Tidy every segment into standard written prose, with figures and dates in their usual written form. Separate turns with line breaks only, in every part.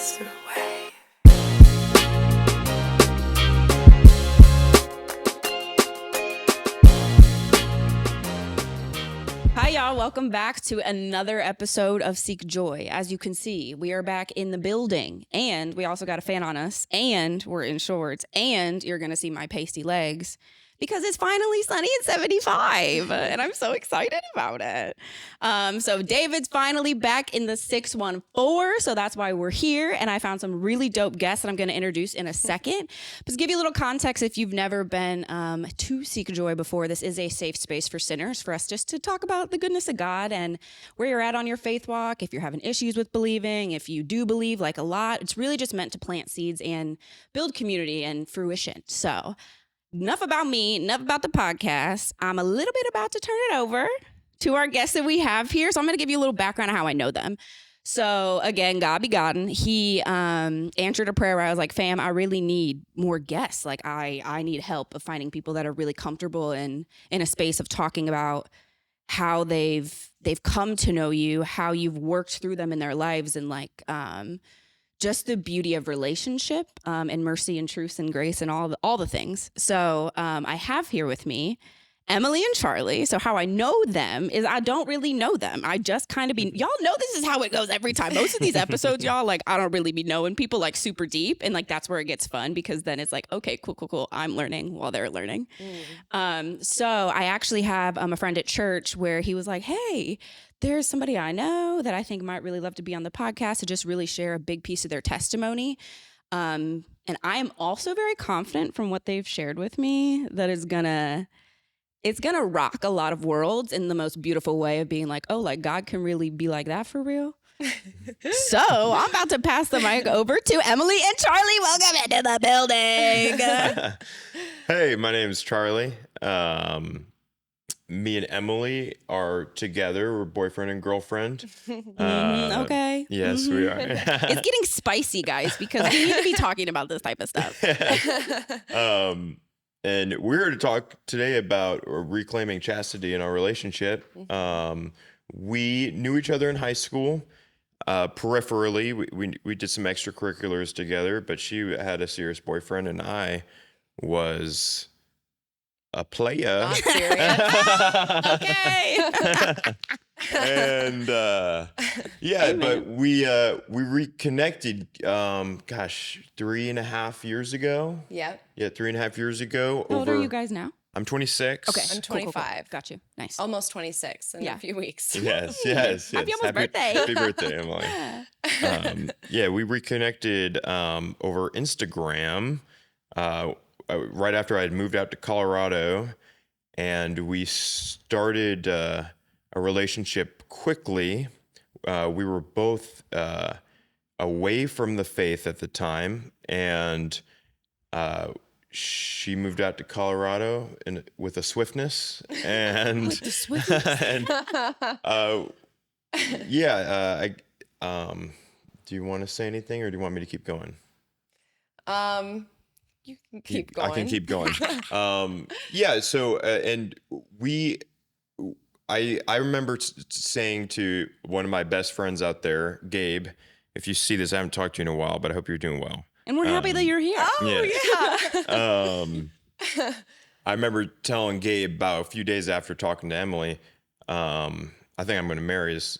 through a wave.
Hi, y'all. Welcome back to another episode of Seek J.O.Y. As you can see, we are back in the building, and we also got a fan on us, and we're in shorts, and you're going to see my pasty legs because it's finally sunny at 75, and I'm so excited about it. So David's finally back in the 614, so that's why we're here, and I found some really dope guests that I'm going to introduce in a second. But to give you a little context, if you've never been to Seek J.O.Y. before, this is a safe space for sinners, for us just to talk about the goodness of God and where you're at on your faith walk, if you're having issues with believing, if you do believe like a lot. It's really just meant to plant seeds and build community and fruition. So enough about me, enough about the podcast. I'm a little bit about to turn it over to our guests that we have here. So I'm going to give you a little background on how I know them. So again, God be goddin'. He answered a prayer where I was like, fam, I really need more guests. Like I need help of finding people that are really comfortable in a space of talking about how they've come to know you, how you've worked through them in their lives, and like just the beauty of relationship and mercy and truth and grace and all the things. So I have here with me Emilee and Charlie. So how I know them is I don't really know them. I just kind of y'all know this is how it goes every time. Most of these episodes, y'all, like I don't really be knowing people like super deep. And like that's where it gets fun because then it's like, okay, cool. I'm learning while they're learning. So I actually have a friend at church where he was like, hey, there's somebody I know that I think might really love to be on the podcast to just really share a big piece of their testimony. And I am also very confident from what they've shared with me that it's gonna rock a lot of worlds in the most beautiful way of being like, oh, like God can really be like that for real. So I'm about to pass the mic over to Emilee and Charlie. Welcome into the building.
Hey, my name is Charlie. Me and Emilee are together. We're boyfriend and girlfriend.
Okay.
Yes, we are.
It's getting spicy, guys, because we need to be talking about this type of stuff.
And we're here to talk today about reclaiming chastity in our relationship. We knew each other in high school. Peripherally, we did some extracurriculars together, but she had a serious boyfriend, and I was a player.
Not serious.
Okay.
And
Amen.
but we reconnected 3.5 years ago.
Yep.
Yeah, 3.5 years ago.
How old are you guys now?
I'm 26.
Okay.
I'm
Cool.
25.
Got you. Nice.
Almost 26 in a few weeks.
Yes.
Happy almost birthday.
Happy birthday, Emilee. We reconnected over Instagram right after I had moved out to Colorado, and we started a relationship quickly. We were both away from the faith at the time, and she moved out to Colorado with a swiftness, and
With the swiftness.
do you want to say anything, or do you want me to keep going?
You can keep going.
I can keep going. So and I remember saying to one of my best friends out there, Gabe, if you see this, I haven't talked to you in a while, but I hope you're doing well.
And we're happy that you're here.
Oh, yeah.
I remember telling Gabe about a few days after talking to Emilee, I think I'm going to marry this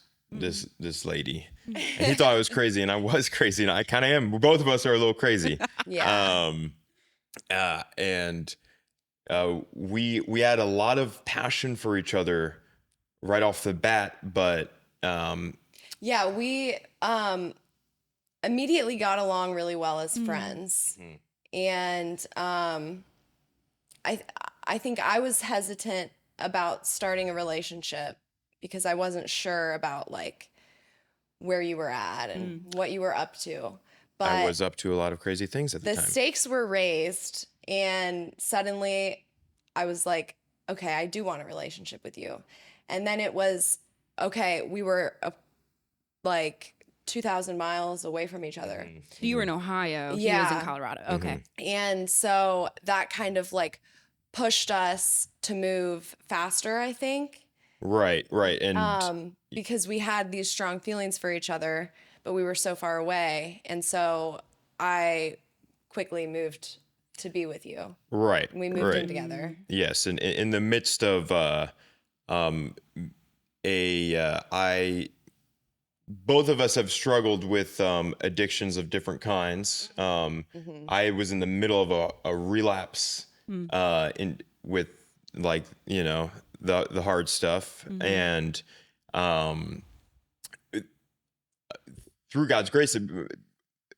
lady. And he thought I was crazy, and I was crazy, and I kind of am. Both of us are a little crazy.
Yeah.
We had a lot of passion for each other right off the bat, but
Yeah, we immediately got along really well as friends. And I think I was hesitant about starting a relationship because I wasn't sure about like where you were at and what you were up to. But
I was up to a lot of crazy things at the
the
time.
stakes were raised, and suddenly I was like, okay, I do want a relationship with you. And then it was, okay, we were like 2,000 miles away from each other.
You were in Ohio. He was
Yeah.
in Colorado. Okay.
And so that kind of like pushed us to move faster, I think.
Right. And
Because we had these strong feelings for each other, but we were so far away. And so I quickly moved to be with you.
Right.
We moved
right.
in together.
Yes, and in the midst of both of us have struggled with addictions of different kinds. I was in the middle of a relapse with like the hard stuff, and through God's grace,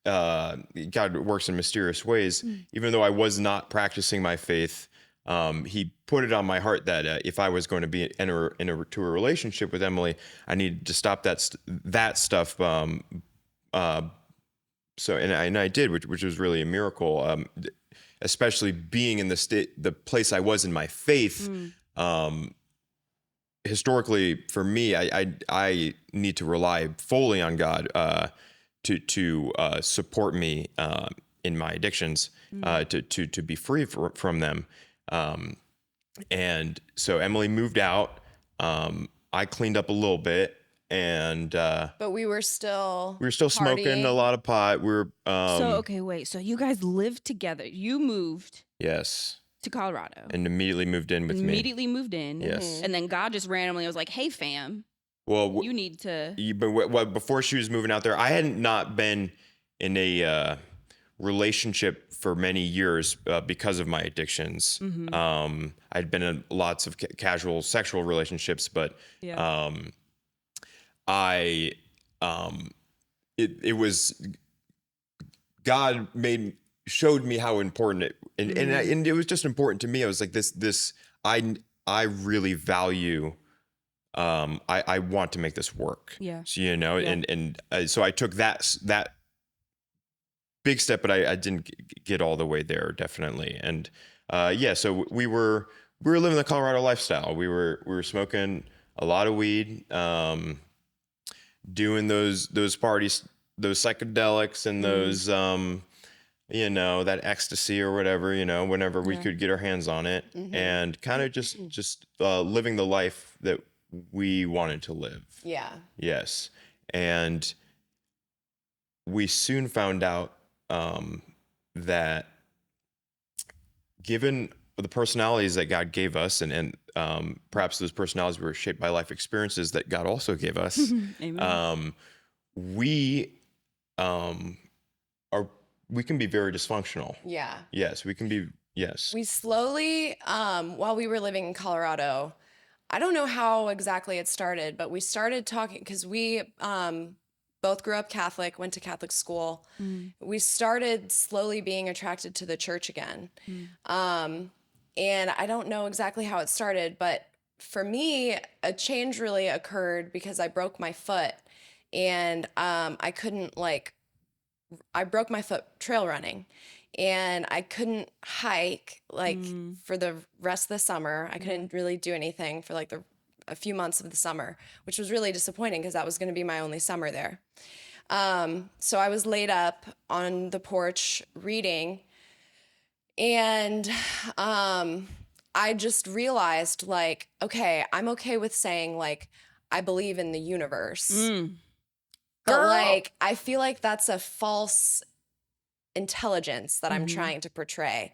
God works in mysterious ways. Even though I was not practicing my faith, He put it on my heart that if I was going to enter into a relationship with Emilee, I needed to stop that stuff. So I did, which was really a miracle. Especially being in the place I was in my faith. Historically, for me, I need to rely fully on God to support me in my addictions, to be free from them. And so Emilee moved out. I cleaned up a little bit, and
But we were still
smoking
partying.
a lot of pot. We were
So okay, wait. So you guys lived together. You moved
yes,
to Colorado.
and immediately moved in with me.
Immediately moved in.
Yes.
And then God just randomly was like, "Hey, fam,
Well,
you need to."
but before she was moving out there, I hadn't not been in a relationship for many years because of my addictions. I'd been in lots of casual sexual relationships, but
Yeah.
it was God showed me how important it and it was just important to me. I was like this I really value. I want to make this work.
Yeah.
So, and so I took that big step, but I didn't get all the way there, definitely. And so we were living the Colorado lifestyle. We were smoking a lot of weed, doing those parties, those psychedelics, and those that ecstasy or whatever, whenever we could get our hands on it, and kind of just living the life that we wanted to live.
Yeah.
Yes. And we soon found out that given the personalities that God gave us, and perhaps those personalities were shaped by life experiences that God also gave us,
Amen.
we can be very dysfunctional.
Yeah.
Yes, we can be. Yes.
We slowly, while we were living in Colorado, I don't know how exactly it started, but we started talking because we both grew up Catholic, went to Catholic school. We started slowly being attracted to the church again. And I don't know exactly how it started, but for me, a change really occurred because I broke my foot, and I couldn't I broke my foot trail running, and I couldn't hike for the rest of the summer. I couldn't really do anything for a few months of the summer, which was really disappointing because that was going to be my only summer there. So I was laid up on the porch reading, and I just realized okay, I'm okay with saying I believe in the universe. But I feel like that's a false intelligence that I'm trying to portray.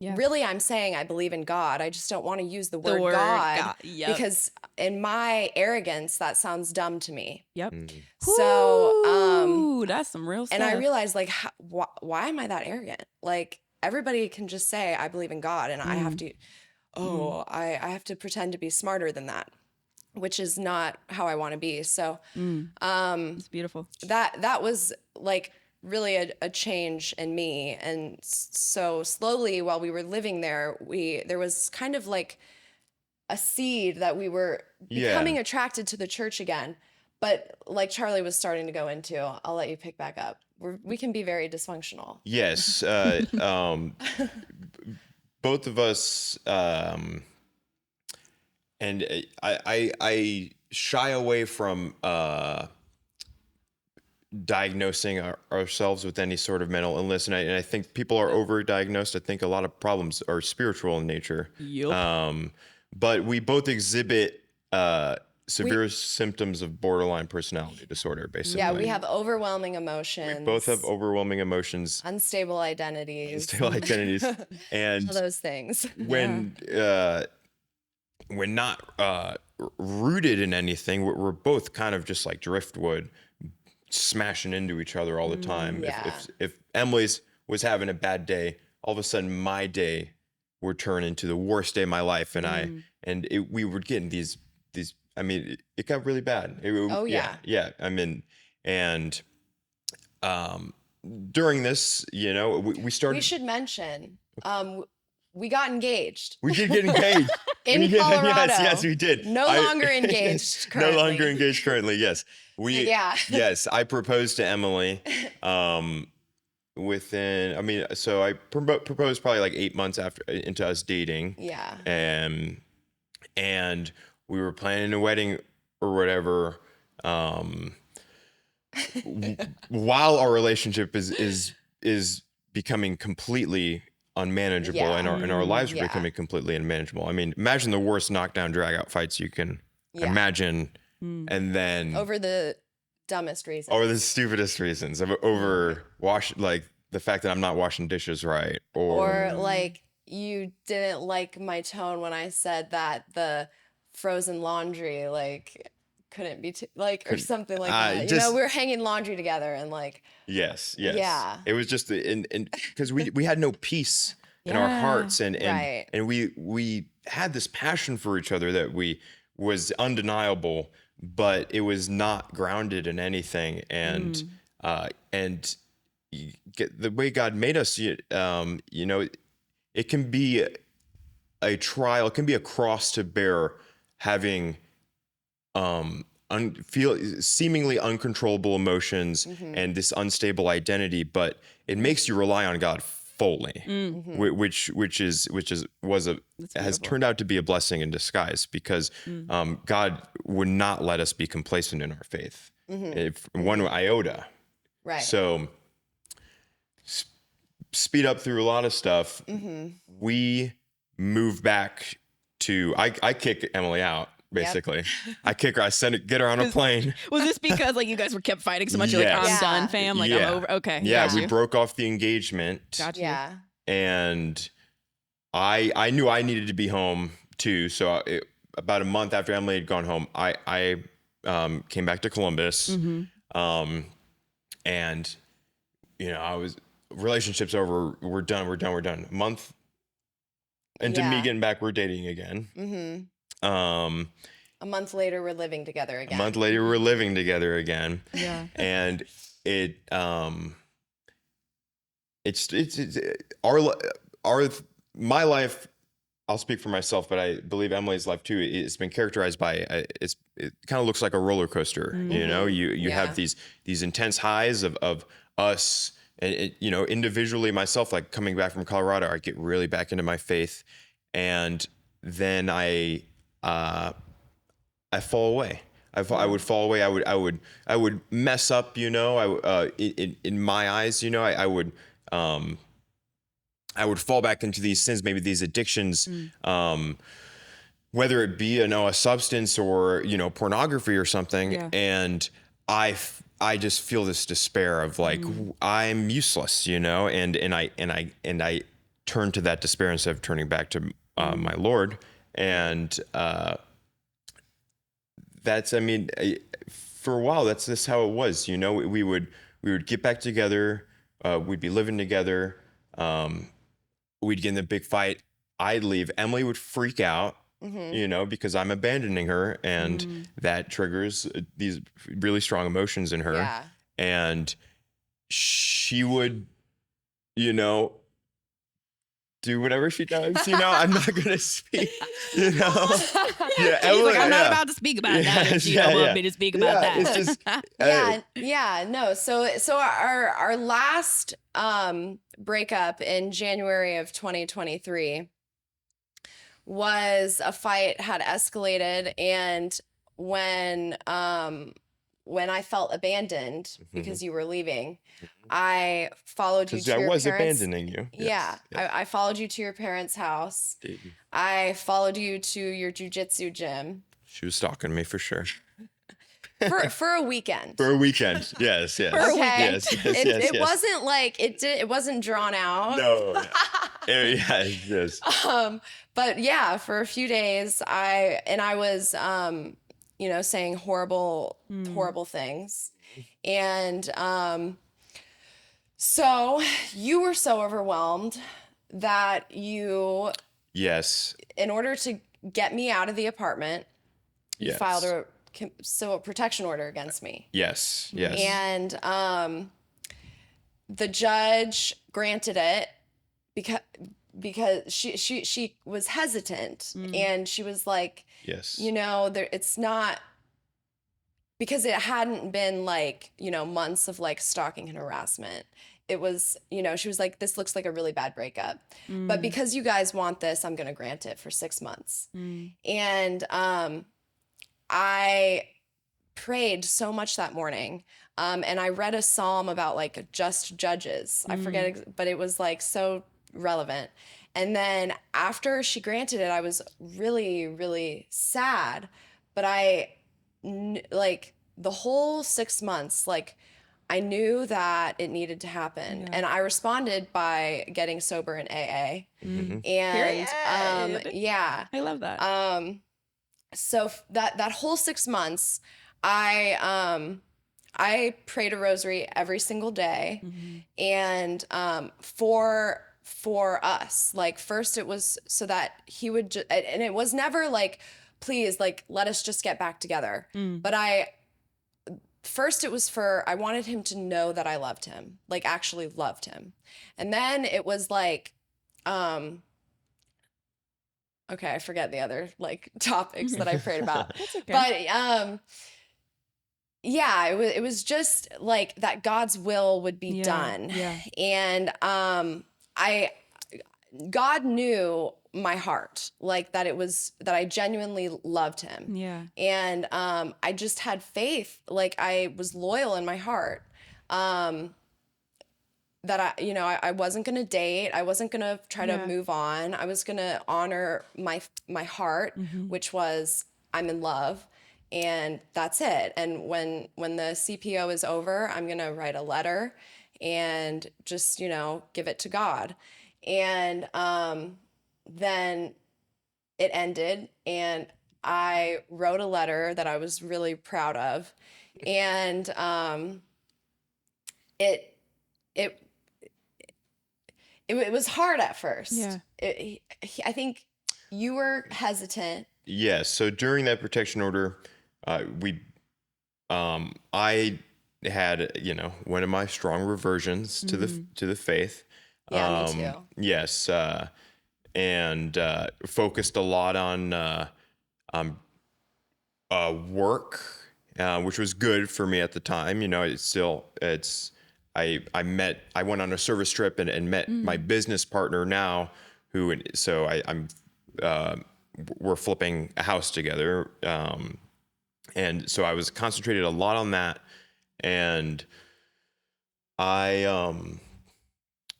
Really, I'm saying I believe in God. I just don't want to use the word God.
Yep.
Because in my arrogance, that sounds dumb to me.
Yep.
So,
that's some real stuff.
and I realized why am I that arrogant? Everybody can just say I believe in God, and I have to, I have to pretend to be smarter than that, which is not how I want to be. So,
it's beautiful.
That was really a change in me. And so slowly while we were living there, there was kind of a seed that we were becoming attracted to the church again. But Charlie was starting to go into, I'll let you pick back up. We can be very dysfunctional.
Yes. Both of us, and I shy away from diagnosing ourselves with any sort of mental illness, and I think people are overdiagnosed. I think a lot of problems are spiritual in nature.
Yep.
But we both exhibit severe symptoms of borderline personality disorder, basically.
Yeah, we have overwhelming emotions.
We both have overwhelming emotions,
unstable identities.
unstable identities, and
all those things.
when not rooted in anything, we're both kind of just like driftwood, smashing into each other all the time.
Yeah.
If Emilee's was having a bad day, all of a sudden my day would turn into the worst day of my life, and we were getting these. I mean, it got really bad. Yeah. I mean, and during this, we started.
We should mention, we got engaged.
We did get engaged
in Colorado.
Yes, we did.
No longer engaged currently.
No longer engaged currently. Yes,
Yeah.
Yes, I proposed to Emilee. Within, I mean, so I proposed probably like 8 months into us dating.
Yeah.
And we were planning a wedding or whatever. While our relationship is becoming completely unmanageable, and our lives are becoming completely unmanageable. I mean, imagine the worst knockdown drag out fights you can imagine, and then
over the dumbest reasons,
over the stupidest reasons, over like the fact that I'm not washing dishes right,
or like you didn't like my tone when I said that the frozen laundry like couldn't be or something like that. We were hanging laundry together and like
yes,
yeah,
it was just because we had no peace in our hearts, and we had this passion for each other that was undeniable, but it was not grounded in anything, and the way God made us, it can be a trial, it can be a cross to bear, having seemingly uncontrollable emotions and this unstable identity, but it makes you rely on God fully, which has turned out to be a blessing in disguise, because God would not let us be complacent in our faith, if one iota.
Right.
So speed up through a lot of stuff. We move back to I kick Emilee out. Basically, yep. I kick her. I get her on a plane.
Was this because like you guys kept fighting so much? You're like, I'm done, fam. Like I'm over. Okay.
Yeah, we broke off the engagement.
Gotcha.
Yeah.
And I knew I needed to be home too. So about a month after Emilee had gone home, I came back to Columbus. And I was relationships over. We're done. A month into me getting back, we're dating again.
A month later, we're living together again.
Yeah.
And my life, I'll speak for myself, but I believe Emilee's life too, it's been characterized by, it kind of looks like a roller coaster. You have these intense highs of us, and individually, myself, like coming back from Colorado, I get really back into my faith, and then I fall away. I would fall away. I would mess up. In my eyes, I would fall back into these sins, maybe these addictions, whether it be a substance or pornography or something.
Yeah.
And I just feel this despair of like I'm useless, and I turn to that despair instead of turning back to my Lord. And for a while, that's just how it was. We would get back together. We'd be living together. We'd get in a big fight. I'd leave. Emilee would freak out, because I'm abandoning her, and that triggers these really strong emotions in her.
Yeah.
And she would, do whatever she does, I'm not gonna speak, Yeah,
Emilee, like, I'm not about to speak about that if you don't want me to speak about that.
It's just
no. So our last breakup in January of 2023 was a fight, had escalated, and when I felt abandoned because you were leaving, I followed you to your parents.
I was abandoning you.
Yeah. Yes. I followed you to your parents' house. I followed you to your jujitsu gym.
She was stalking me for sure.
For a weekend.
For a weekend. Yes.
Okay.
Yes.
It wasn't like it wasn't drawn out.
No. Yes.
But yeah, for a few days I was saying horrible things. And so you were so overwhelmed that you
Yes.
in order to get me out of the apartment, you
Yes.
filed a civil protection order against me.
Yes.
And the judge granted it because she was hesitant, and she was like,
Yes.
it's not, because it hadn't been like, months of like stalking and harassment. It was, she was like, this looks like a really bad breakup, but because you guys want this, I'm going to grant it for 6 months. And I prayed so much that morning. And I read a psalm about like just judges. I forget, but it was like so relevant. And then after she granted it, I was really, really sad. But like the whole 6 months, like I knew that it needed to happen. Yeah. And I responded by getting sober in AA. And yeah.
I love that.
So that whole 6 months, I prayed a rosary every single day. And for us, like first it was so that he would and it was never like, please, like, let us just get back together. But first it was I wanted him to know that I loved him, like actually loved him. And then it was like, okay, I forget the other like topics that I prayed about.
That's okay.
But yeah, it was just like that God's will would be done.
Yeah.
And God knew my heart, like that I genuinely loved him.
Yeah.
And I just had faith, like I was loyal in my heart. That I wasn't going to date. I wasn't going to try to move on. I was going to honor my heart, which was I'm in love, and that's it. And when the CPO is over, I'm going to write a letter and just, give it to God. And then it ended, and I wrote a letter that I was really proud of. And it was hard at first.
Yeah.
I think you were hesitant.
Yes. So during that protection order, I had, one of my strong reversions to the faith.
Yeah, me too.
Yes. And focused a lot on work, which was good for me at the time. I went on a service trip and met my business partner now, we're flipping a house together. And so I was concentrated a lot on that, and I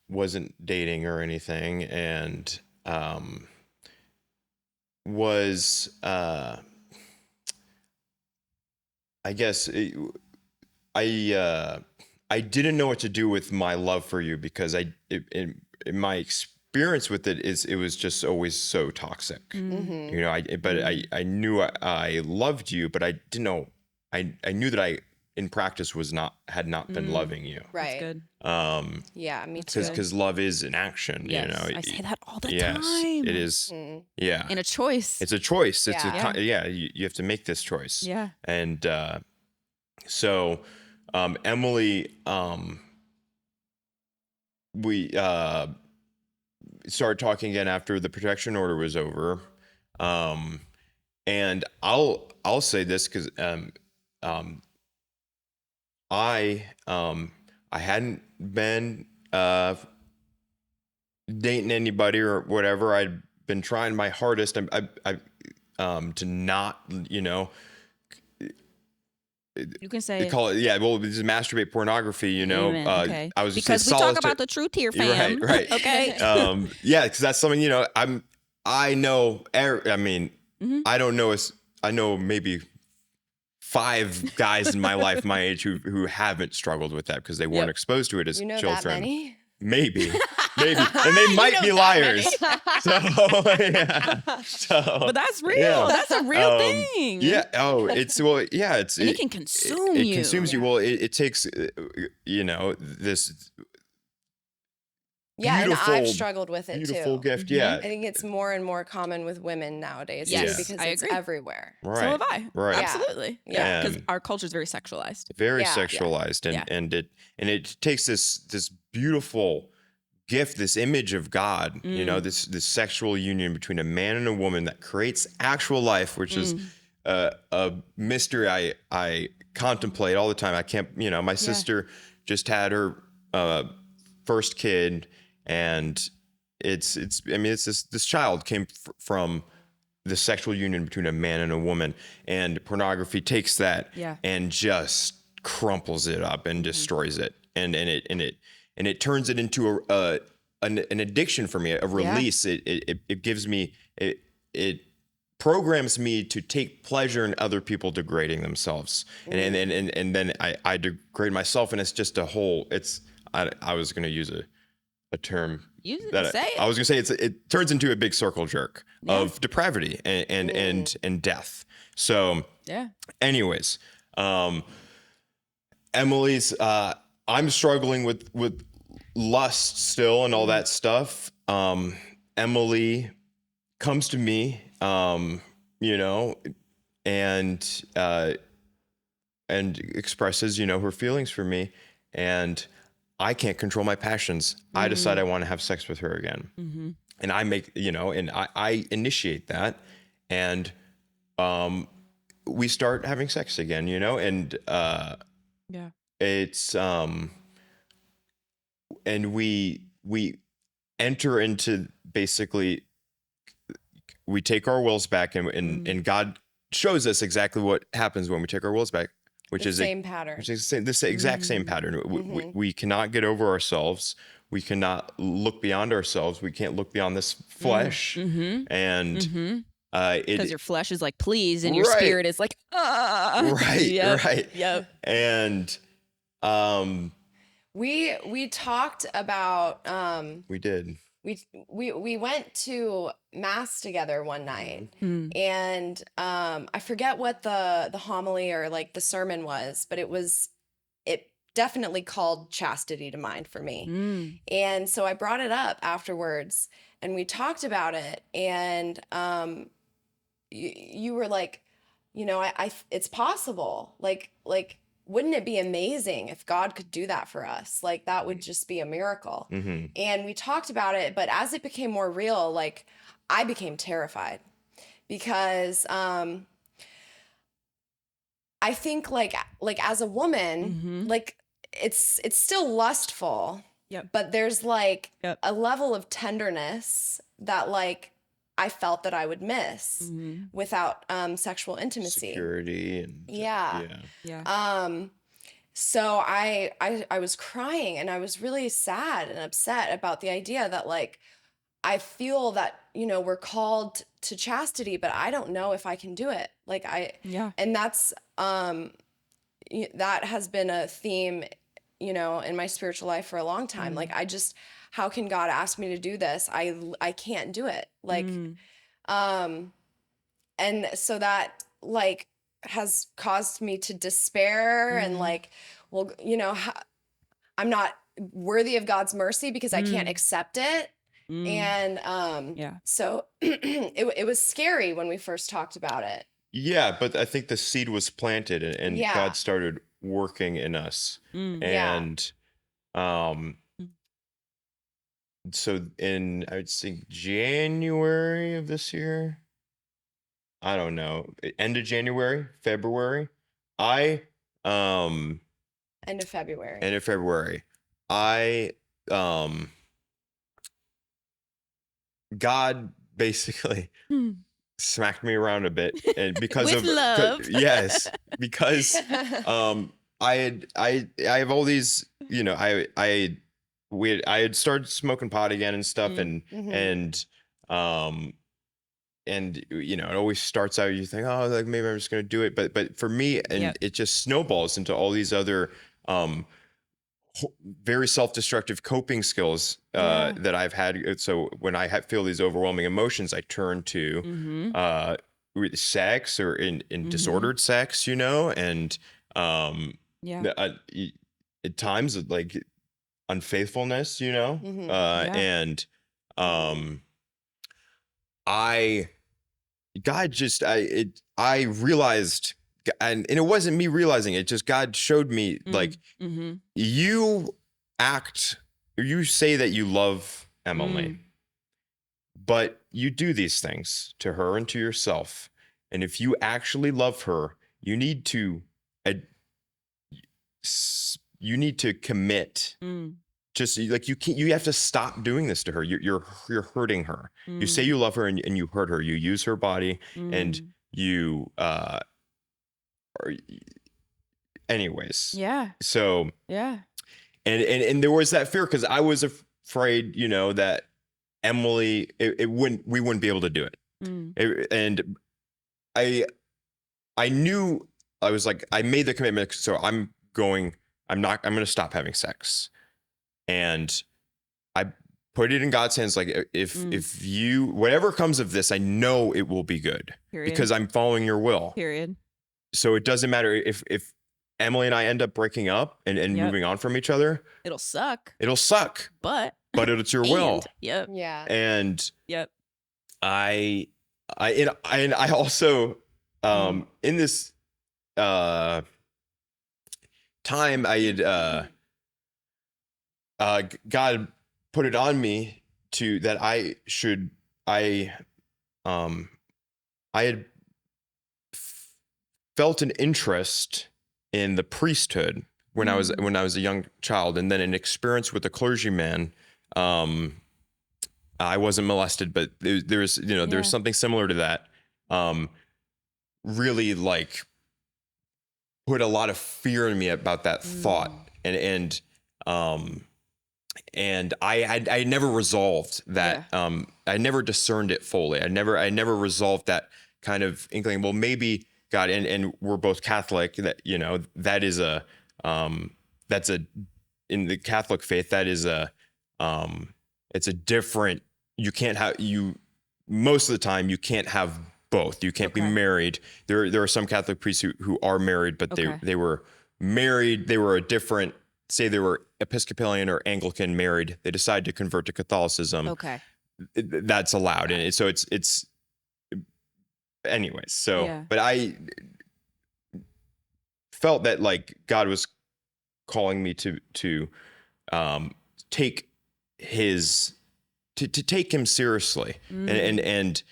wasn't dating or anything, and was I guess I didn't know what to do with my love for you, because in my experience with it was just always so toxic. I knew I loved you, but I didn't know. I knew that I in practice had not been loving you.
Right.
That's good.
Yeah, me too.
Because love is an action.
Yes, I say that all the
yes,
time.
it is. Yeah,
And a choice.
it's a choice. It's
Yeah.
you have to make this choice.
Yeah.
And so Emilee, we started talking again after the protection order was over. And I'll say this because I hadn't been dating anybody or whatever. I'd been trying my hardest. I to not,
You can say
call it, this is masturbate pornography,
Amen. Okay.
I was just
because we talk about the truth here, fam.
Right.
Okay.
because that's something, I know, I don't know I know maybe 5 guys in my life, my age, who haven't struggled with that because they weren't exposed to it as
You know
children.
that many?
Maybe, and they might be liars. So, yeah. So,
But that's real.
yeah.
That's a real thing.
Yeah. Oh, it's
And it can consume
it
you.
consumes you. Well, it takes this
Yeah, and I've
beautiful,
struggled with it
beautiful
too.
gift.
Mhm.
Yeah.
I think it's more and more common with women nowadays
Yes,
too, because
I
it's
agree.
everywhere.
Right.
So have I.
Right.
Yeah.
Absolutely.
Yeah.
Yeah. Because
And-
our culture is very sexualized.
Very
Yeah.
sexualized,
Yeah.
and it takes this beautiful gift, this image of God, this sexual union between a man and a woman that creates actual life, which is a mystery I contemplate all the time. I can't, my sister just had her first kid, and it's this child came from the sexual union between a man and a woman, and pornography takes that and just crumples it up and destroys it, and it turns it into an addiction for me, a release. It gives me it programs me to take pleasure in other people degrading themselves, and then I degrade myself, and it's just a whole. I was going to use a term. I was gonna say it turns into a big circle jerk of depravity and death. So anyways, Emilee's I'm struggling with lust still and all that stuff. Emilee comes to me, and expresses, her feelings for me, and I can't control my passions. I decide I want to have sex with her again. And I make, and I initiate that, and we start having sex again, and it's and we enter into, basically, we take our wills back, and God shows us exactly what happens when we take our wills back. Which is the same pattern. Which is the exact same pattern. We cannot get over ourselves. We cannot look beyond ourselves. We can't look beyond this flesh. And
because your flesh is like, please, and your spirit is like,
right.
Yep.
And
we talked about
we did.
We went to mass together one night, and I forget what the homily or like the sermon was, but it definitely called chastity to mind for me. And so I brought it up afterwards, and we talked about it, and you were like, it's possible, like wouldn't it be amazing if God could do that for us? Like, that would just be a miracle. And we talked about it, but as it became more real, like, I became terrified, because I think like as a woman, like it's still lustful, but there's like a level of tenderness that like I felt that I would miss without sexual intimacy,
security, and
so I was crying, and I was really sad and upset about the idea that like I feel that we're called to chastity, but I don't know if I can do it. Like and that's that has been a theme in my spiritual life for a long time. Like, how can God ask me to do this? I can't do it. Like, and so that like has caused me to despair and like, well, I'm not worthy of God's mercy because I can't accept it. And so it was scary when we first talked about it.
Yeah, but I think the seed was planted, and God started working in us. And so in, I would say, January of this year, I don't know, end of January, February,
End of February,
God basically smacked me around a bit, and because
With love.
Yes, because I have all these, I had started smoking pot again and stuff, and you know, it always starts out, you think, oh, like maybe I'm just going to do it. But for me, and it just snowballs into all these other, very self-destructive coping skills that I've had. So when I feel these overwhelming emotions, I turn to with sex or in disordered sex, you know, and at times like unfaithfulness, you know, and I realized, and it wasn't me realizing it, just God showed me like, you say that you love Emilee, but you do these things to her and to yourself. And if you actually love her, you need to commit. Just like you have to stop doing this to her. You're hurting her. You say you love her and you hurt her. You use her body and you anyways.
Yeah.
So
yeah.
And there was that fear because I was afraid, you know, that Emilee we wouldn't be able to do it. And I knew, I was like, I made the commitment, so I'm going to stop having sex. And I put it in God's hands. Like, if you, whatever comes of this, I know it will be good. Period. Because I'm following your will.
Period.
So it doesn't matter if Emilee and I end up breaking up and moving on from each other.
It'll suck.
But it's your will.
Yep.
Yeah.
And
yep.
I also, in this, time I had, God put it on me that I had felt an interest in the priesthood when I was a young child, and then an experience with a clergyman. I wasn't molested, but there's something similar to that. Really like put a lot of fear in me about that thought, and I never resolved that. I never discerned it fully. I never resolved that kind of inkling. Well, maybe God, and we're both Catholic, that, you know, that is that's in the Catholic faith, that is it's a different, most of the time you can't have both. You can't be married. There are some Catholic priests who are married, but they were married. They were a different, say they were Episcopalian or Anglican married. They decided to convert to Catholicism.
Okay.
That's allowed. And so it's anyways. So, but I felt that like God was calling me to take him seriously. And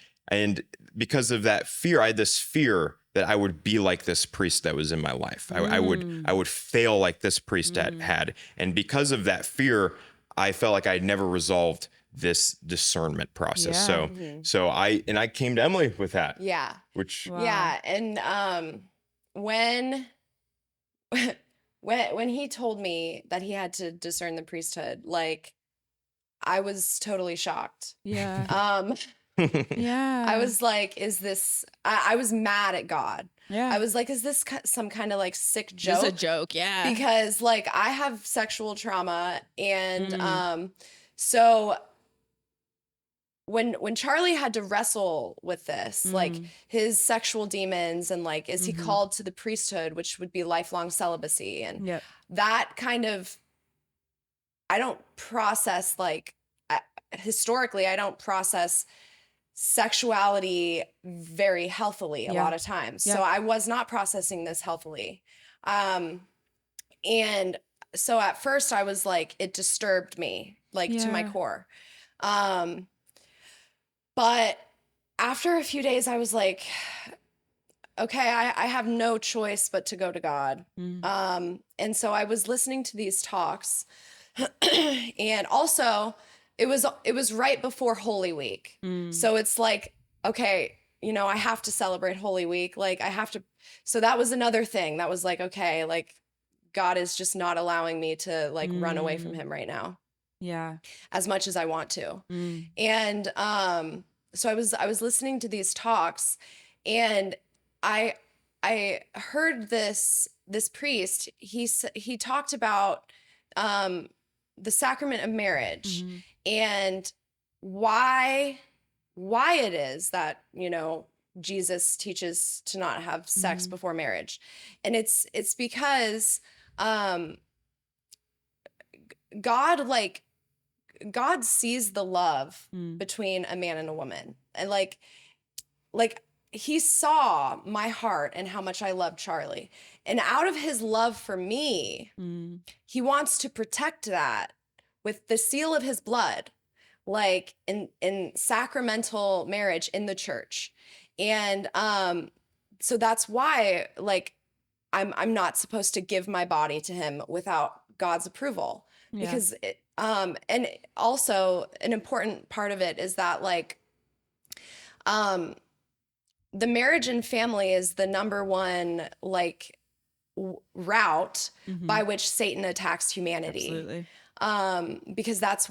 because of that fear, I had this fear that I would be like this priest that was in my life. I would fail like this priest had. And because of that fear, I felt like I'd never resolved this discernment process. So I came to Emilee with that.
Yeah.
Which
yeah. And when he told me that he had to discern the priesthood, like, I was totally shocked.
Yeah. Yeah.
I was like, is this, I was mad at God.
Yeah.
I was like, is this some kind of like sick joke?
It's a joke. Yeah.
Because like I have sexual trauma, and so when Charlie had to wrestle with this, like his sexual demons, and like, is he called to the priesthood, which would be lifelong celibacy, and that kind of, I don't process, like, historically, I don't process sexuality very healthily a lot of times. So I was not processing this healthily. And so at first I was like, it disturbed me, like, to my core. But after a few days, I was like, okay, I have no choice but to go to God. And so I was listening to these talks, and also it was right before Holy Week. So it's like, okay, you know, I have to celebrate Holy Week. Like, I have to. So that was another thing that was like, okay, like, God is just not allowing me to like run away from him right now.
Yeah.
As much as I want to. And so I was listening to these talks, and I heard this priest. He talked about the sacrament of marriage and why it is that, you know, Jesus teaches to not have sex before marriage. And it's because God sees the love between a man and a woman. And like he saw my heart and how much I love Charlie. And out of his love for me, he wants to protect that with the seal of his blood, like in sacramental marriage in the church. And so that's why, like, I'm not supposed to give my body to him without God's approval. Yeah. Because and also an important part of it is that, like, the marriage and family is the number one, like, route by which Satan attacks humanity. Absolutely. Because that's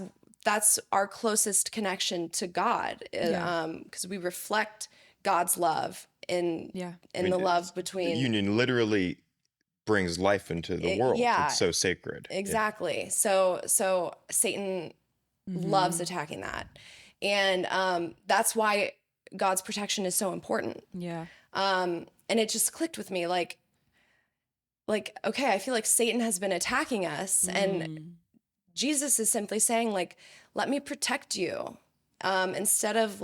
our closest connection to God. Because we reflect God's love in the love between.
The union literally brings life into the world. Yeah. It's so sacred.
Exactly. Yeah. So Satan loves attacking that. And that's why God's protection is so important. Yeah. And it just clicked with me, like, okay, I feel like Satan has been attacking us, and Jesus is simply saying, like, let me protect you, instead of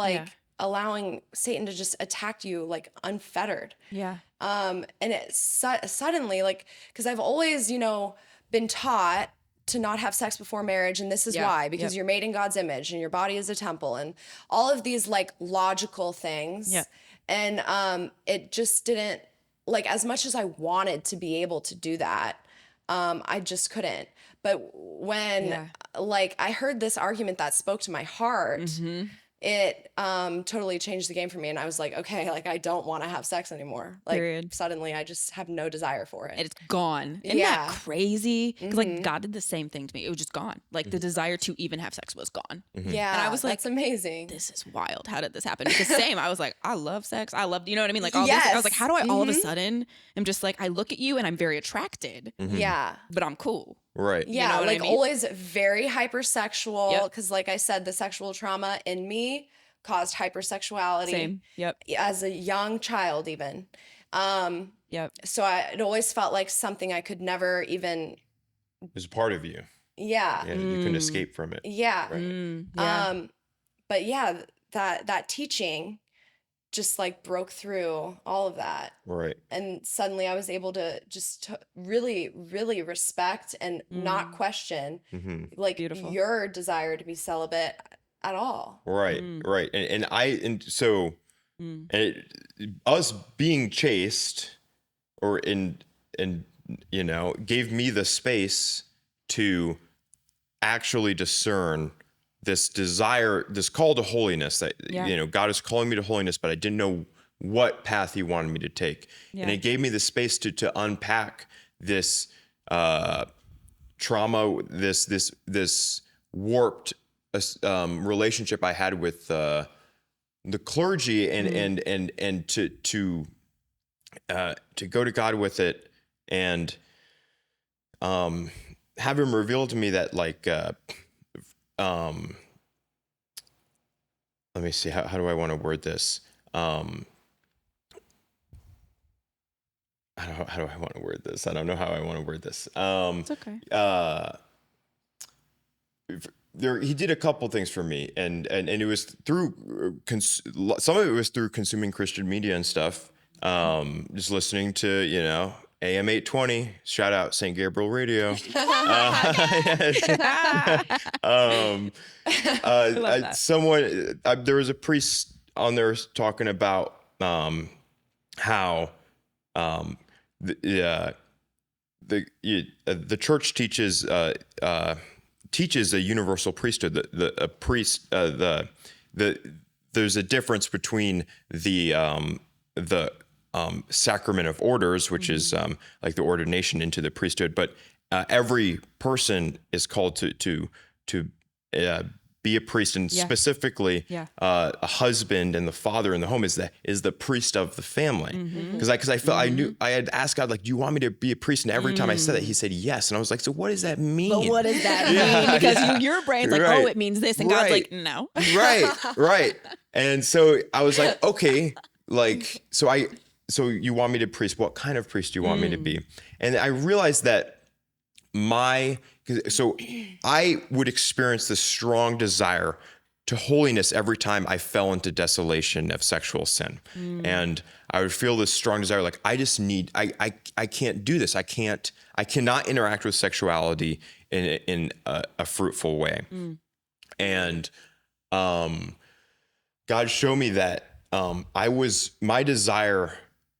allowing Satan to just attack you, like, unfettered. Yeah. And it suddenly, like, because I've always, you know, been taught to not have sex before marriage, and this is why, because you're made in God's image and your body is a temple and all of these, like, logical things. Yeah. And it just didn't, like, as much as I wanted to be able to do that, I just couldn't. But when like I heard this argument that spoke to my heart, it totally changed the game for me. And I was like, okay, like, I don't want to have sex anymore. Like, period. Suddenly I just have no desire for it.
It's gone. Isn't that crazy? Because like, God did the same thing to me. It was just gone. Like, the desire to even have sex was gone.
Yeah. And I was like, that's amazing.
This is wild. How did this happen? Because same, I was like, I love sex. I love, you know what I mean? Like, all this. I was like, how do I all of a sudden, I'm just like, I look at you and I'm very attracted. Yeah. But I'm cool.
Right.
Yeah,
you know
like,
I mean?
Always very hypersexual, because like I said, the sexual trauma in me caused hypersexuality.
Same. Yep.
As a young child even. Yep. So it always felt like something I could never even.
It was a part of you.
Yeah.
Yeah, you couldn't escape from it.
Yeah.
Right.
Yeah. But yeah, that teaching just, like, broke through all of that.
Right.
And suddenly I was able to just really, really respect and not question, like, beautiful, your desire to be celibate at all.
Right. Right. And so us being chaste, or in you know, gave me the space to actually discern this desire, this call to holiness that, you know, God is calling me to holiness, but I didn't know what path he wanted me to take. Yeah. And it gave me the space to unpack this trauma, this warped relationship I had with the clergy, and to go to God with it, and have him reveal to me that, like, let me see, how do I want to word this? How do I want to word this? I don't know how I want to word this.
It's okay.
He did a couple things for me, and it was through some of it was through consuming Christian media and stuff. Just listening to, you know, AM 820, shout out St. Gabriel Radio. There was a priest on there talking about how the church teaches a universal priesthood. There's a difference between the sacrament of orders, which is like the ordination into the priesthood, but every person is called to be a priest, and specifically a husband and the father in the home is the priest of the family. Because I felt I had asked God, like, do you want me to be a priest? And every time I said that, he said yes. And I was like, so what does that mean?
But what does that mean? Because your brain's like, oh, it means this. And God's like, no.
Right. And so I was like, okay, like, so you want me to priest? What kind of priest do you want me to be? And I realized that so I would experience this strong desire to holiness every time I fell into desolation of sexual sin. And I would feel this strong desire, like, I just need, I can't do this. I cannot interact with sexuality in a fruitful way. And God showed me that my desire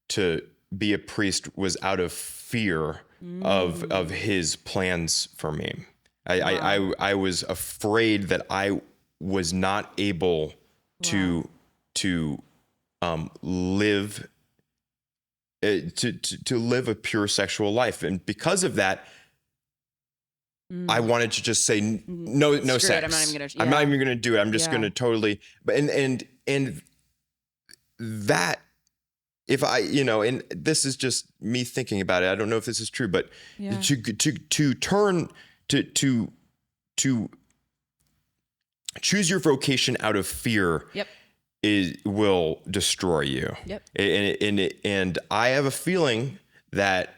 to be a priest was out of fear of his plans for me. I was afraid that I was not able to live to live a pure sexual life, and because of that, I wanted to just say no sex. I'm not even gonna do it. I'm just gonna totally. But and that. If I, and this is just me thinking about it. I don't know if this is true, but to turn to choose your vocation out of fear will destroy you. And I have a feeling that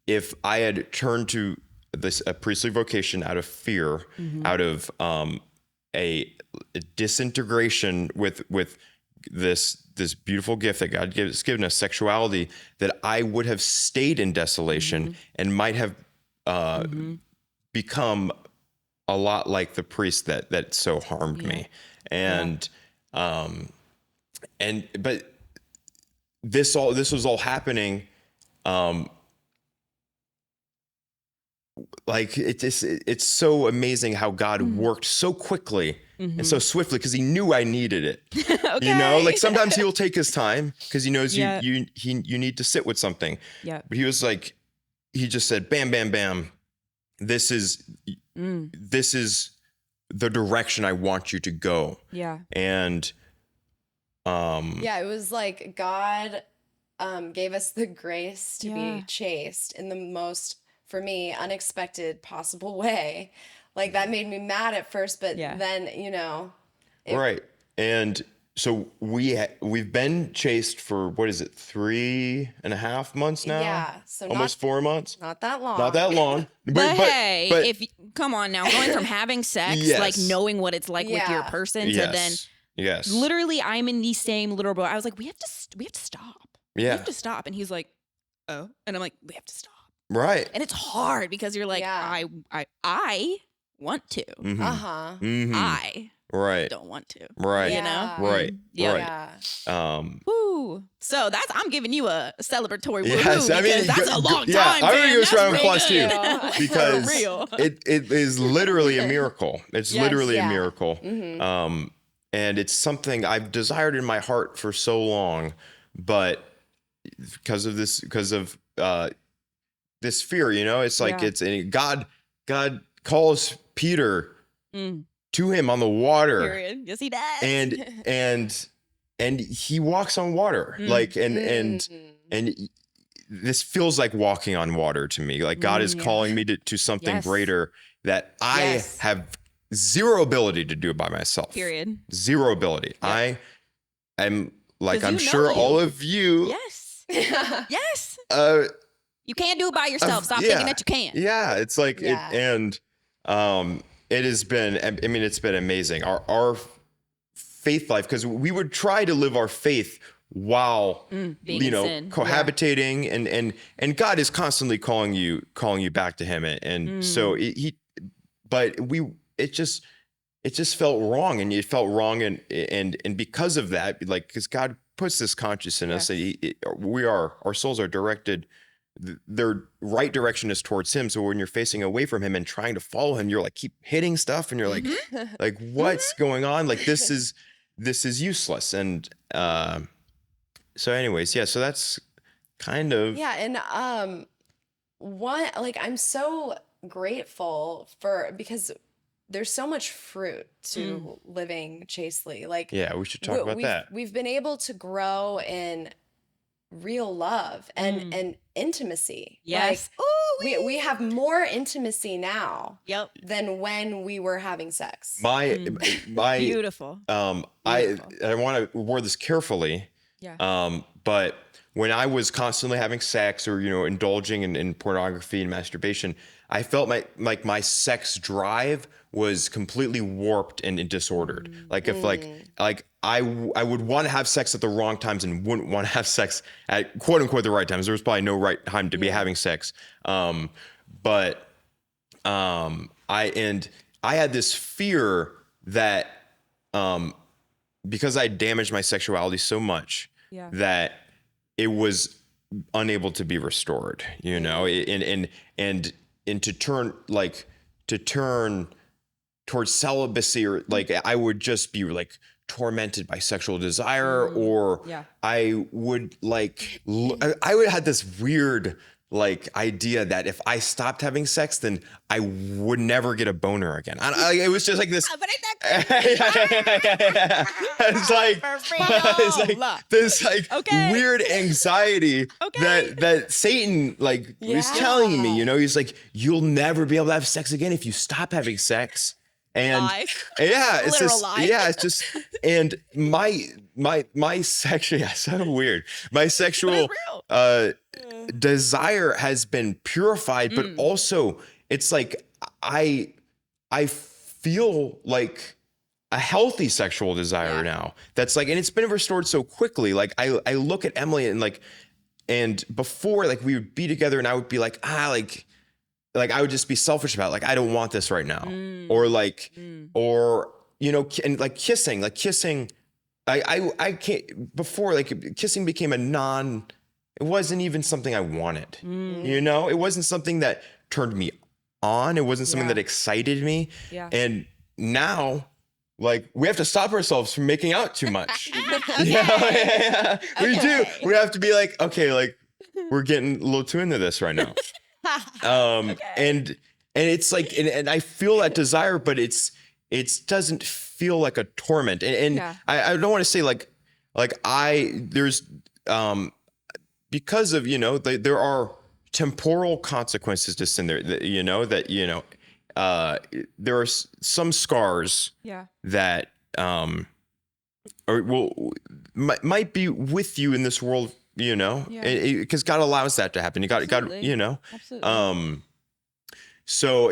if I had turned to a priestly vocation out of fear, out of a disintegration with this beautiful gift that God has given us, sexuality, that I would have stayed in desolation and might have become a lot like the priest that so harmed me. And but this was all happening like it's so amazing how God worked so quickly and so swiftly, because he knew I needed it.
Okay.
Like sometimes he'll take his time because he knows you need to sit with something. But he was like, he just said, bam, bam, bam. This is the direction I want you to go. And
it was like God gave us the grace to be chaste in the most, for me, unexpected possible way. Like that made me mad at first, but then,
right. And so we've been chaste for, what is it, 3.5 months now?
Yeah. So
almost 4 months.
Not that long.
Not that long.
But hey, come on now, going from having sex, like knowing what it's like with your person, to then literally I'm in the same literal boat. I was like, we have to stop. We have to stop. And he's like, oh. And I'm like, we have to stop.
Right.
And it's hard because you're like, I want to. I don't want to.
Right. Right.
Woo. So I'm giving you a celebratory woo
because
that's a long time.
I'm going to give this round of applause too,
good.
because it is literally a miracle. It's literally a miracle. And it's something I've desired in my heart for so long, but because of this fear, it's like God calls Peter to him on the water.
Period. Yes, he does.
And he walks on water, like and this feels like walking on water to me. Like God is calling me to something greater that I have zero ability to do by myself.
Period.
Zero ability. I am like, I'm sure all of you.
Yes. Yes. You can't do it by yourself. Stop thinking that you can.
Yeah. It's like, it has been, it's been amazing. Our faith life, because we would try to live our faith while, cohabitating and God is constantly calling you back to him. And so it just felt wrong, and it felt wrong. And because of that, like, because God puts this conscious in us, our souls are directed, their right direction is towards him. So when you're facing away from him and trying to follow him, you're like, keep hitting stuff, and you're like, like, what's going on? Like, this is useless. And so anyways, so that's kind of.
Yeah. And I'm so grateful because there's so much fruit to living chastely. Like,
Yeah, we should talk about that.
We've been able to grow in real love and intimacy.
Yes.
Like, we have more intimacy now
Yep.
than when we were having sex.
My
Beautiful.
I want to word this carefully.
Yeah.
But when I was constantly having sex or, indulging in pornography and masturbation, I felt my sex drive was completely warped and disordered. Like if I would want to have sex at the wrong times and wouldn't want to have sex at quote unquote the right times. There was probably no right time to be having sex. But I had this fear that because I damaged my sexuality so much that it was unable to be restored, and to turn towards celibacy, or like I would just be like tormented by sexual desire, or I would I would have this weird idea that if I stopped having sex, then I would never get a boner again. It was just like this.
But ain't that
it's like this weird anxiety that Satan was telling me. He's like, you'll never be able to have sex again if you stop having sex. And it's just it's just, and my sexual so weird. My sexual desire has been purified, but also it's like I feel like a healthy sexual desire now. That's and it's been restored so quickly. Like I look at Emilee and before we would be together and I would be like I would just be selfish about it. I don't want this right now. Or and kissing, I can't, before kissing became it wasn't even something I wanted. It wasn't something that turned me on. It wasn't something that excited me. And now we have to stop ourselves from making out too much. We do. We have to be okay, we're getting a little too into this right now. And it's and I feel that desire, but it doesn't feel like a torment. And I don't want to say there's because of there are temporal consequences to sin there, there are some scars that might be with you in this world, because God allows that to happen. God,
Absolutely.
So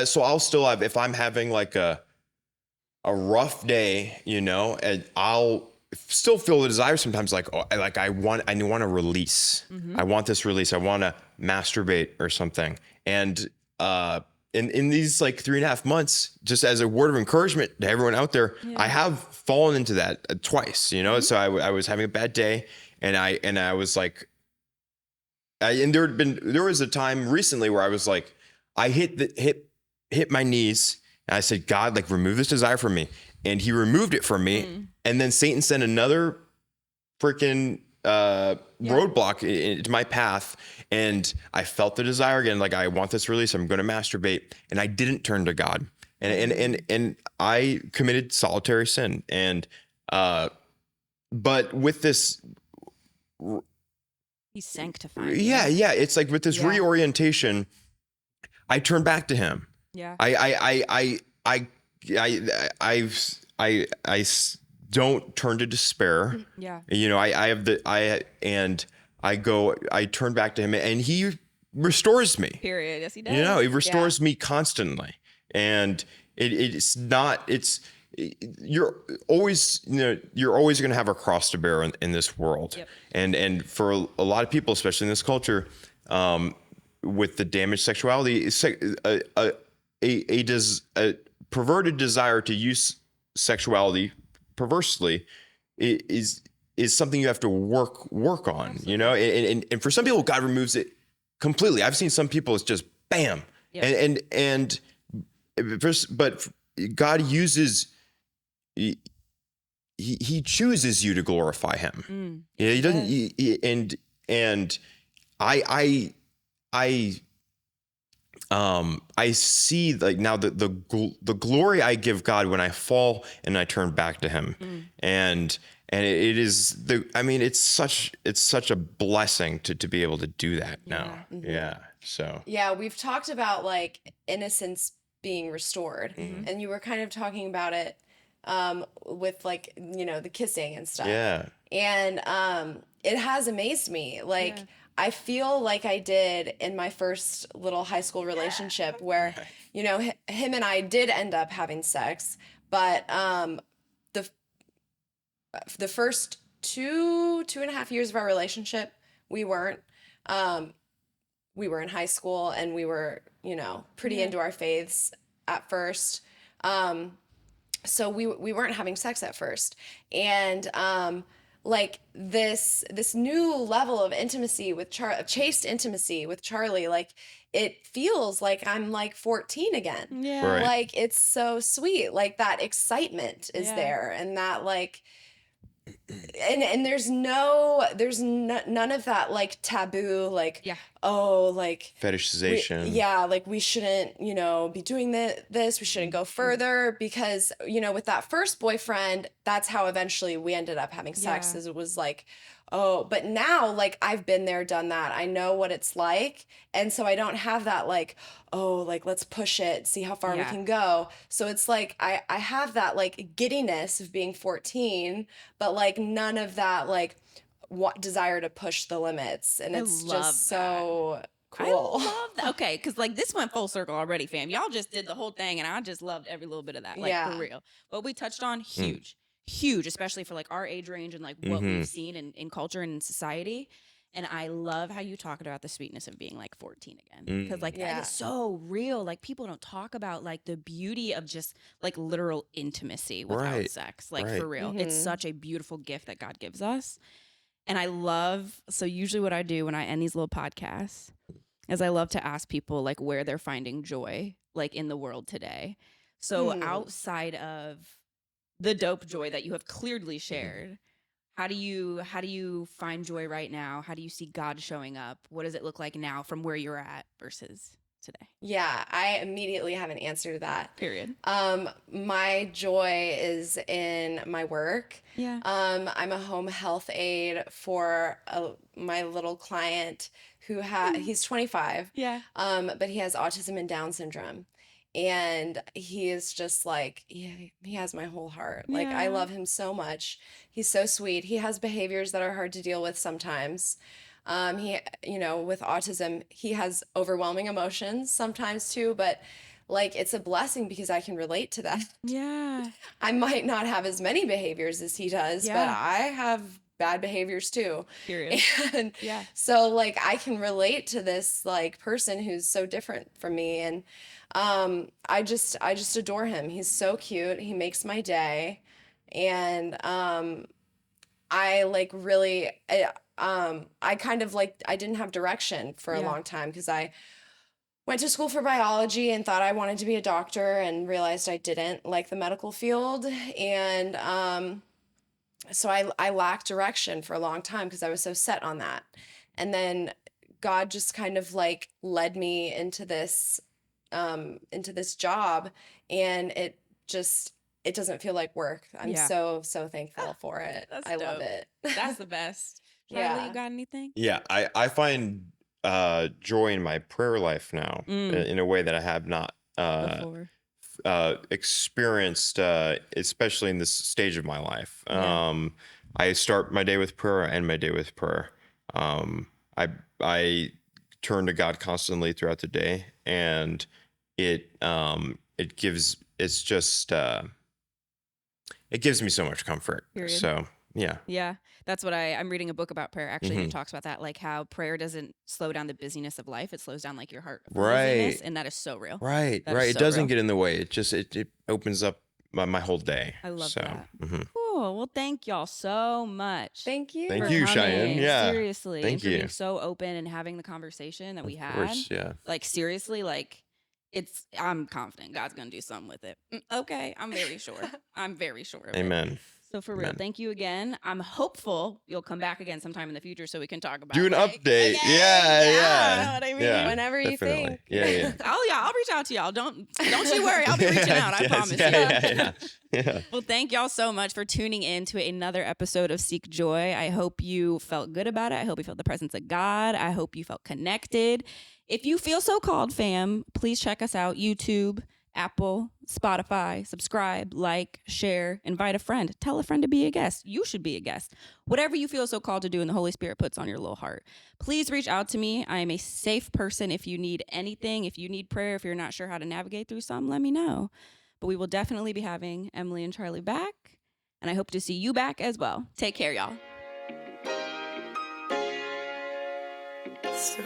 so I'll still have, if I'm having a rough day, and I'll still feel the desire sometimes, I want to release. I want this release. I want to masturbate or something. And in these 3.5 months, just as a word of encouragement to everyone out there, I have fallen into that twice. So I was having a bad day, and I was and there was a time recently where I was I hit my knees and I said, God, remove this desire from me. And he removed it from me. And then Satan sent another freaking roadblock into my path. And I felt the desire again. I want this release. I'm going to masturbate. And I didn't turn to God. And I committed solitary sin. And, but with this,
he's sanctifying.
Yeah. It's with this reorientation, I turn back to him.
Yeah.
I don't turn to despair.
Yeah.
I turn back to him, and he restores me.
Period. Yes, he does.
He restores me constantly. And you're always going to have a cross to bear in this world.
Yep.
And for a lot of people, especially in this culture, with the damaged sexuality, a perverted desire to use sexuality perversely is something you have to work on.
Absolutely.
And for some people, God removes it completely. I've seen some people, it's just bam. Yep. But God uses, he chooses you to glorify him. He doesn't. I see like now the glory I give God when I fall and I turn back to Him, and it is it's such a blessing to be able to do that now. Yeah. So
Yeah, we've talked about like innocence being restored, and you were kind of talking about it with like, the kissing and stuff.
yeah.
And it has amazed me. Like, I feel like I did in my first little high school relationship where, him and I did end up having sex, but the first 2.5 years of our relationship, we weren't. We were in high school and we were, pretty into our faiths at first. So we weren't having sex at first. And like this new level of intimacy with chaste intimacy with Charlie, like it feels like I'm like 14 again.
Yeah.
Right.
Like it's so sweet. Like that excitement is there, and that like and there's none of that like taboo, like like
fetishization.
like we shouldn't be doing this, we shouldn't go further, because with that first boyfriend, that's how eventually we ended up having sex. Is it was like, oh, but now like I've been there, done that, I know what it's like, and so I don't have that like, oh, like let's push it, see how far we can go. So it's like I have that like giddiness of being 14, but like none of that like desire to push the limits, and it's just so cool.
I love that. Okay, because like this went full circle already, fam. Y'all just did the whole thing, and I just loved every little bit of that. Like for real. What we touched on, huge, especially for like our age range and like what we've seen in culture and in society. And I love how you talked about the sweetness of being like 14 again, because like that is so real. Like people don't talk about like the beauty of just like literal intimacy without sex. Like for real, it's such a beautiful gift that God gives us. And I love, so usually what I do when I end these little podcasts is I love to ask people like where they're finding joy like in the world today. So outside of the dope joy that you have clearly shared, how do you find joy right now? How do you see God showing up? What does it look like now from where you're at versus today?
Yeah, I immediately have an answer to that.
Period.
My joy is in my work.
Yeah.
I'm a home health aide for my little client who he's 25.
Yeah.
But he has autism and Down syndrome. And he is just like, he has my whole heart. Like, I love him so much. He's so sweet. He has behaviors that are hard to deal with sometimes. He, with autism, he has overwhelming emotions sometimes too, but like, it's a blessing because I can relate to that.
Yeah.
I might not have as many behaviors as he does, but I have bad behaviors too.
Period.
And so like, I can relate to this like person who's so different from me. And I just adore him. He's so cute. He makes my day. And I like really, I kind of like, I didn't have direction for a long time because I went to school for biology and thought I wanted to be a doctor and realized I didn't like the medical field. And so I lacked direction for a long time because I was so set on that. And then God just kind of like led me into this job, and it doesn't feel like work. I'm so thankful for it. I love it.
That's the best. Charlie, you got anything?
Yeah, I find joy in my prayer life now in a way that I have not
Before.
Experienced, especially in this stage of my life. I start my day with prayer, I end my day with prayer. I turn to God constantly throughout the day, and it gives me so much comfort.
Period.
So yeah,
that's what I'm reading a book about prayer actually, and it talks about that, like how prayer doesn't slow down the busyness of life, it slows down like your heart busyness, and that is so real.
Right. It doesn't get in the way. It opens up my whole day.
I love that.
Mm-hmm.
Cool. Well, thank y'all so much.
Thank you.
Thank you, Cheyenne. Yeah.
Seriously.
Thank
and for
you.
being so open and having the conversation that we had.
Of course, yeah.
Like seriously, like I'm confident God's gonna do something with it. Okay. I'm very sure. I'm very sure of it.
Amen.
So for real,
Amen.
thank you again. I'm hopeful you'll come back again sometime in the future so we can talk about
Do an
like,
update.
again,
Yeah.
You know what I mean?
Yeah,
Whenever you
definitely.
think.
Yeah.
I'll reach out to y'all. Don't you worry. I'll be reaching out. I
Yes,
promise
yeah.
Well, thank y'all so much for tuning in to another episode of Seek Joy. I hope you felt good about it. I hope you felt the presence of God. I hope you felt connected. If you feel so called, fam, please check us out. YouTube, Apple, Spotify, subscribe, like, share, invite a friend, tell a friend to be a guest. You should be a guest. Whatever you feel so called to do and the Holy Spirit puts on your little heart. Please reach out to me. I am a safe person. If you need anything, if you need prayer, if you're not sure how to navigate through something, let me know. But we will definitely be having Emilee and Charlie back. And I hope to see you back as well. Take care, y'all.
So